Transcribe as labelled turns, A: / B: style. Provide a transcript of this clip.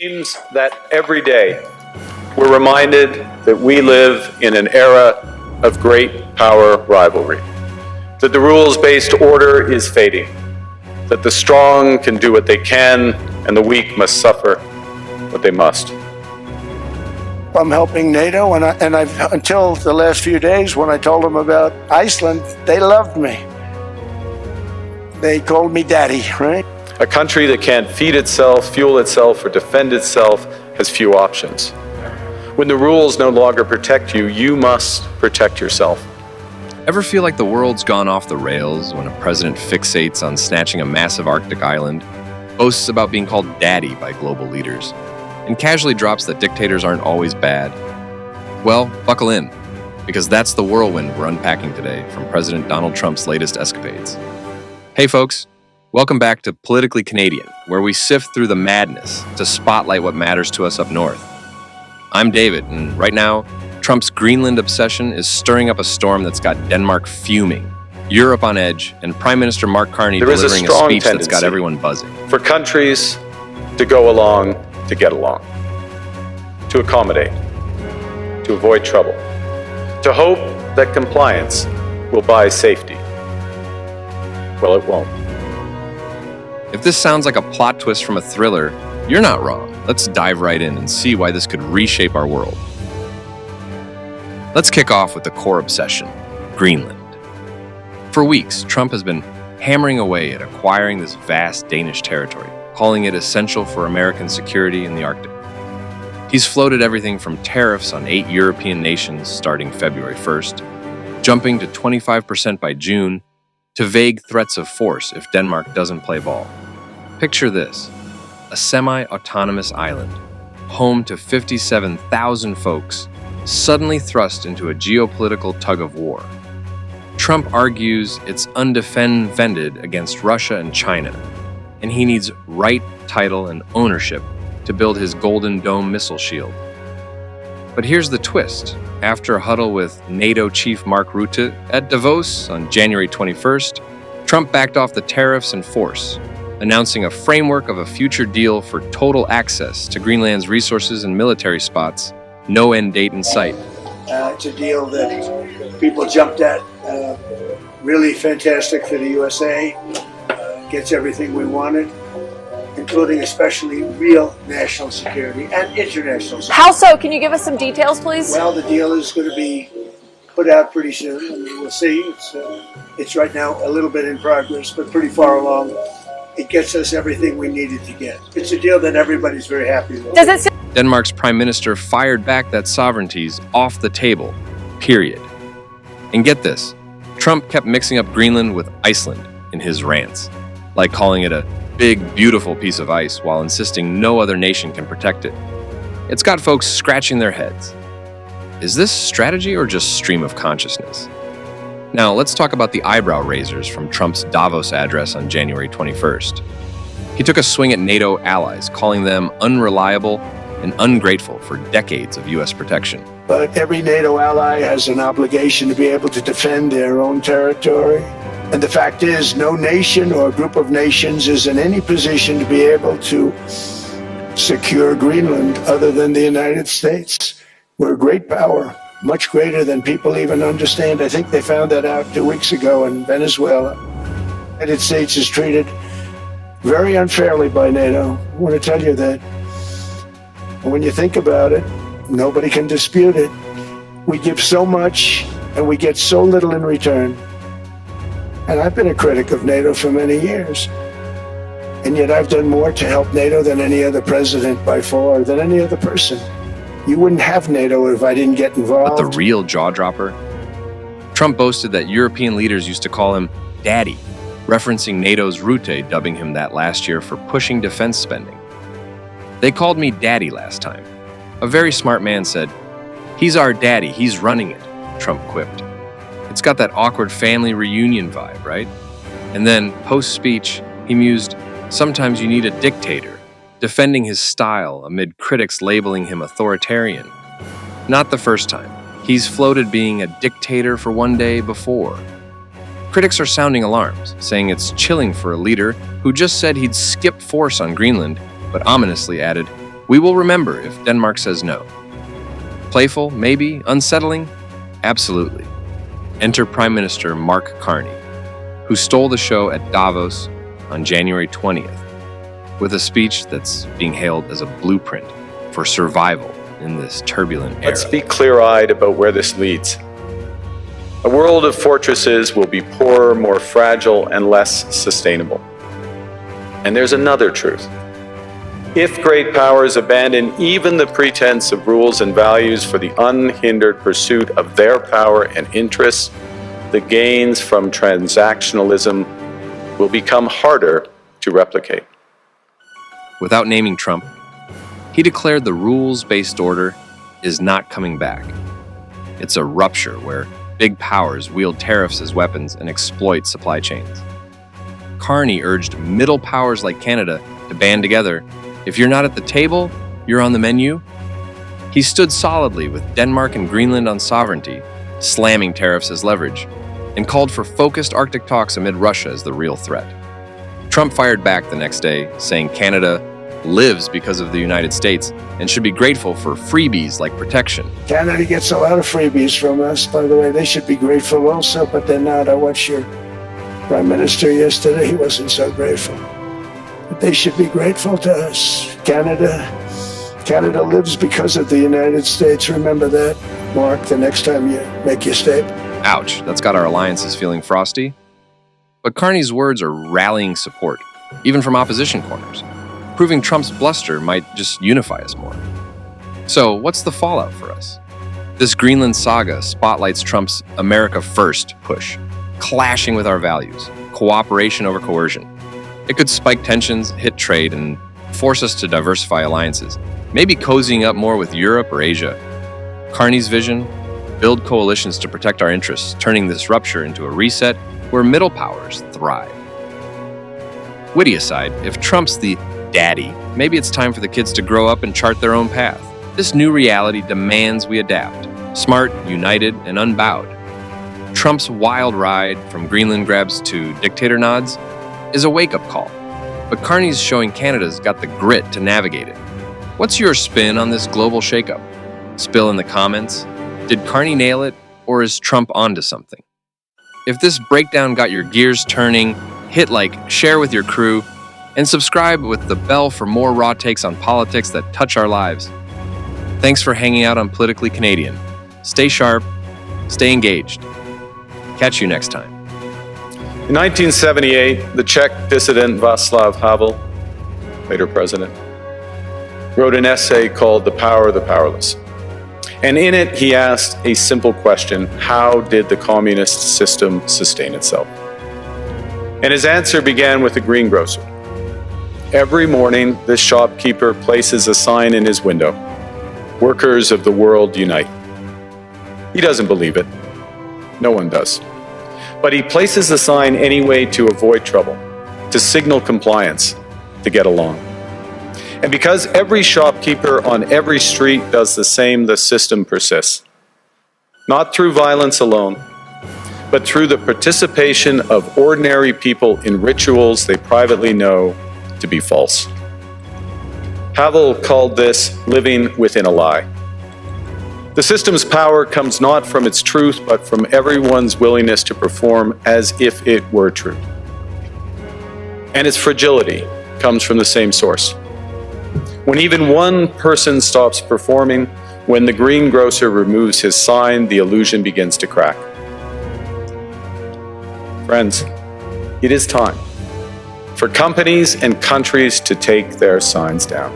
A: Seems that every day we're reminded that we live in an era of great power rivalry, that the rules-based order is fading, that the strong can do what they can and the weak must suffer what they must.
B: I'm helping NATO, and I've until the last few days when I told them about Iceland, they loved me. They called me daddy, right?
A: A country that can't feed itself, fuel itself, or defend itself has few options. When the rules no longer protect you, you must protect yourself.
C: Ever feel like the world's gone off the rails when a president fixates on snatching a massive Arctic island, boasts about being called daddy by global leaders, and casually drops that dictators aren't always bad? Well, buckle in, because that's the whirlwind we're unpacking today from President Donald Trump's latest escapades. Hey folks, welcome back to Politically Canadian, where we sift through the madness to spotlight what matters to us up north. I'm David, and right now, Trump's Greenland obsession is stirring up a storm that's got Denmark fuming, Europe on edge, and Prime Minister Mark Carney delivering a speech that's got everyone buzzing.
A: For countries to go along to get along, to accommodate, to avoid trouble, to hope that compliance will buy safety. Well, it won't.
C: If this sounds like a plot twist from a thriller, you're not wrong. Let's dive right in and see why this could reshape our world. Let's kick off with the core obsession, Greenland. For weeks, Trump has been hammering away at acquiring this vast Danish territory, calling it essential for American security in the Arctic. He's floated everything from tariffs on 8 European nations starting February 1st, jumping to 25% by June, to vague threats of force if Denmark doesn't play ball. Picture this, a semi-autonomous island, home to 57,000 folks, suddenly thrust into a geopolitical tug-of-war. Trump argues it's undefended against Russia and China, and he needs right, title, and ownership to build his Golden Dome missile shield. But here's the twist. After a huddle with NATO chief Mark Rutte at Davos on January 21st, Trump backed off the tariffs and force, announcing a framework of a future deal for total access to Greenland's resources and military spots, no end date in sight.
B: It's a deal that people jumped at. Really fantastic for the USA. Gets everything we wanted, including especially real national security and international security.
D: How so? Can you give us some details, please?
B: Well, the deal is going to be put out pretty soon, and we'll see. It's right now a little bit in progress, but pretty far along. It gets us everything we needed to get. It's a deal that everybody's very happy with.
C: Denmark's prime minister fired back that sovereignty's off the table, period. And get this, Trump kept mixing up Greenland with Iceland in his rants, like calling it a big, beautiful piece of ice while insisting no other nation can protect it. It's got folks scratching their heads. Is this strategy or just stream of consciousness? Now, let's talk about the eyebrow raisers from Trump's Davos address on January 21st. He took a swing at NATO allies, calling them unreliable and ungrateful for decades of U.S. protection.
B: But every NATO ally has an obligation to be able to defend their own territory. And the fact is, no nation or group of nations is in any position to be able to secure Greenland other than the United States. We're a great power, much greater than people even understand. I think they found that out 2 weeks ago in Venezuela. The United States is treated very unfairly by NATO. I want to tell you that. When you think about it, nobody can dispute it. We give so much and we get so little in return. And I've been a critic of NATO for many years. And yet I've done more to help NATO than any other president by far, than any other person. You wouldn't have NATO if I didn't get involved.
C: But the real jaw-dropper? Trump boasted that European leaders used to call him daddy, referencing NATO's Rutte dubbing him that last year for pushing defense spending. They called me daddy last time. A very smart man said, "He's our daddy, he's running it," Trump quipped. It's got that awkward family reunion vibe, right? And then, post-speech, he mused, sometimes you need a dictator, defending his style amid critics labeling him authoritarian. Not the first time. He's floated being a dictator for one day before. Critics are sounding alarms, saying it's chilling for a leader who just said he'd skip force on Greenland, but ominously added, We will remember if Denmark says no. Playful, maybe. Unsettling? Absolutely. Enter Prime Minister Mark Carney, who stole the show at Davos on January 20th, with a speech that's being hailed as a blueprint for survival in this turbulent era.
A: Let's be clear-eyed about where this leads. A world of fortresses will be poorer, more fragile, and less sustainable. And there's another truth. If great powers abandon even the pretense of rules and values for the unhindered pursuit of their power and interests, the gains from transactionalism will become harder to replicate.
C: Without naming Trump, he declared the rules-based order is not coming back. It's a rupture where big powers wield tariffs as weapons and exploit supply chains. Carney urged middle powers like Canada to band together. If you're not at the table, you're on the menu. He stood solidly with Denmark and Greenland on sovereignty, slamming tariffs as leverage, and called for focused Arctic talks amid Russia as the real threat. Trump fired back the next day, saying Canada lives because of the United States and should be grateful for freebies like protection.
B: Canada gets a lot of freebies from us, by the way. They should be grateful also, but they're not. I watched your Prime Minister yesterday. He wasn't so grateful. But they should be grateful to us. Canada lives because of the United States. Remember that, Mark, the next time you make your statement.
C: Ouch, that's got our alliances feeling frosty. But Carney's words are rallying support, even from opposition corners. Proving Trump's bluster might just unify us more. So, what's the fallout for us? This Greenland saga spotlights Trump's America First push, clashing with our values, cooperation over coercion. It could spike tensions, hit trade, and force us to diversify alliances, maybe cozying up more with Europe or Asia. Carney's vision? Build coalitions to protect our interests, turning this rupture into a reset where middle powers thrive. Witty aside, if Trump's the daddy, maybe it's time for the kids to grow up and chart their own path. This new reality demands we adapt, smart, united, and unbowed. Trump's wild ride from Greenland grabs to dictator nods is a wake-up call, but Carney's showing Canada's got the grit to navigate it. What's your spin on this global shakeup? Spill in the comments. Did Carney nail it, or is Trump onto something? If this breakdown got your gears turning, hit like, share with your crew, and subscribe with the bell for more raw takes on politics that touch our lives. Thanks for hanging out on Politically Canadian. Stay sharp, stay engaged. Catch you next time.
A: In 1978, the Czech dissident Václav Havel, later president, wrote an essay called The Power of the Powerless. And in it, he asked a simple question: how did the communist system sustain itself? And his answer began with a greengrocer. Every morning, this shopkeeper places a sign in his window: "Workers of the world unite." He doesn't believe it. No one does. But he places the sign anyway to avoid trouble, to signal compliance, to get along. And because every shopkeeper on every street does the same, the system persists. Not through violence alone, but through the participation of ordinary people in rituals they privately know to be false. Havel called this living within a lie. The system's power comes not from its truth, but from everyone's willingness to perform as if it were true. And its fragility comes from the same source. When even one person stops performing, when the greengrocer removes his sign, the illusion begins to crack. Friends, it is time for companies and countries to take their signs down.